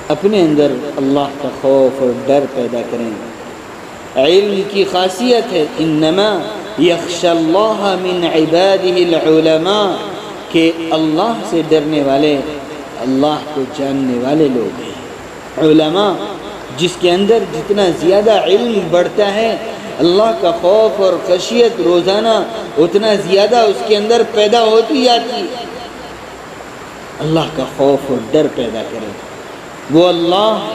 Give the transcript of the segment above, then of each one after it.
اپنے اندر اللہ کا خوف اور ڈر پیدا کریں۔ علم کی خاصیت ہے انما یخشی اللہ من عبادہ العلماء، کہ اللہ سے ڈرنے والے اللہ کو جاننے والے لوگ ہیں۔ علماء، جس کے اندر جتنا زیادہ علم بڑھتا ہے، اللہ کا خوف اور خشیت روزانہ اتنا زیادہ اس کے اندر پیدا ہوتی جاتی ہے۔ اللہ کا خوف اور ڈر پیدا کرے۔ وہ اللہ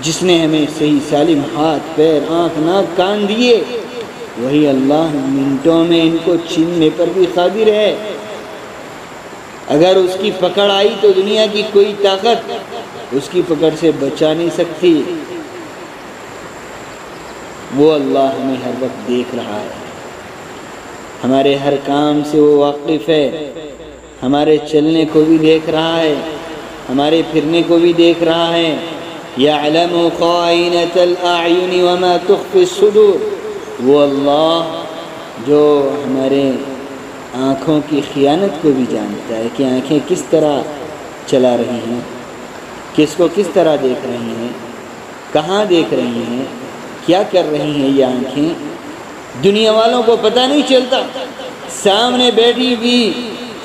جس نے ہمیں صحیح سالم ہاتھ، پیر، آنکھ، ناک، کان دیے، وہی اللہ منٹوں میں ان کو چھیننے پر بھی قادر ہے۔ اگر اس کی پکڑ آئی تو دنیا کی کوئی طاقت اس کی پکڑ سے بچا نہیں سکتی۔ وہ اللہ ہمیں ہر وقت دیکھ رہا ہے، ہمارے ہر کام سے وہ واقف ہے، ہمارے چلنے کو بھی دیکھ رہا ہے، ہمارے پھرنے کو بھی دیکھ رہا ہے۔ یعلم خائنۃ الاعین وما تخفی الصدور، وہ اللہ جو ہمارے آنکھوں کی خیانت کو بھی جانتا ہے کہ آنکھیں کس طرح چلا رہی ہیں، کس کو کس طرح دیکھ رہی ہیں، کہاں دیکھ رہی ہیں، کیا کر رہی ہیں یہ آنکھیں۔ دنیا والوں کو پتہ نہیں چلتا، سامنے بیٹھی بھی،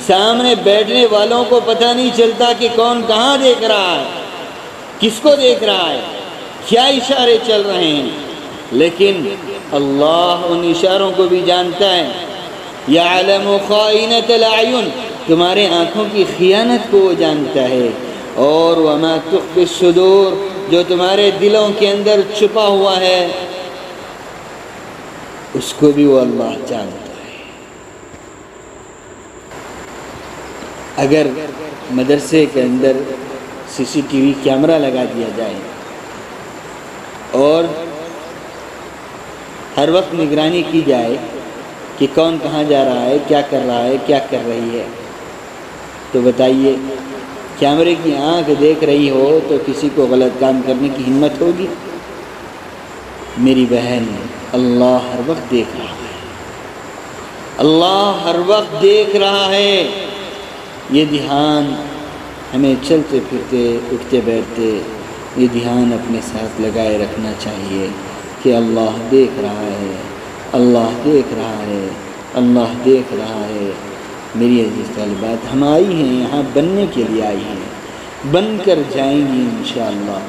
سامنے بیٹھنے والوں کو پتہ نہیں چلتا کہ کون کہاں دیکھ رہا ہے، کس کو دیکھ رہا ہے، کیا اشارے چل رہے ہیں، لیکن اللہ ان اشاروں کو بھی جانتا ہے۔ یعلم خائنۃ الاعین، تمہارے آنکھوں کی خیانت کو وہ جانتا ہے، اور وما تخفی الصدور، جو تمہارے دلوں کے اندر چھپا ہوا ہے اس کو بھی وہ اللہ جانتا ہے۔ اگر مدرسے کے اندر CCTV کیمرہ لگا دیا جائے اور ہر وقت نگرانی کی جائے کہ کون کہاں جا رہا ہے، کیا کر رہا ہے، کیا کر رہی ہے، تو بتائیے کیمرے کی آنکھ دیکھ رہی ہو تو کسی کو غلط کام کرنے کی ہمت ہوگی؟ میری بہن، اللہ ہر وقت دیکھ رہا ہے، اللہ ہر وقت دیکھ رہا ہے۔ یہ دھیان ہمیں چلتے پھرتے، اٹھتے بیٹھتے، یہ دھیان اپنے ساتھ لگائے رکھنا چاہیے کہ اللہ دیکھ رہا ہے، اللہ دیکھ رہا ہے، اللہ دیکھ رہا ہے۔ میری عزیز طالبات، ہم آئی ہیں یہاں بننے کے لیے آئی ہیں، بن کر جائیں گی انشاءاللہ،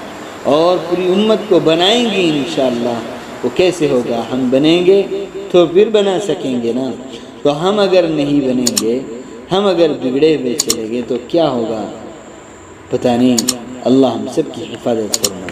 اور پوری امت کو بنائیں گی انشاءاللہ۔ وہ کیسے ہوگا؟ ہم بنیں گے تو پھر بنا سکیں گے نا۔ تو ہم اگر نہیں بنیں گے، ہم اگر بگڑے ہوئے چلے گے تو کیا ہوگا؟ پتہ نہیں۔ اللہ ہم سب کی حفاظت فرمائے۔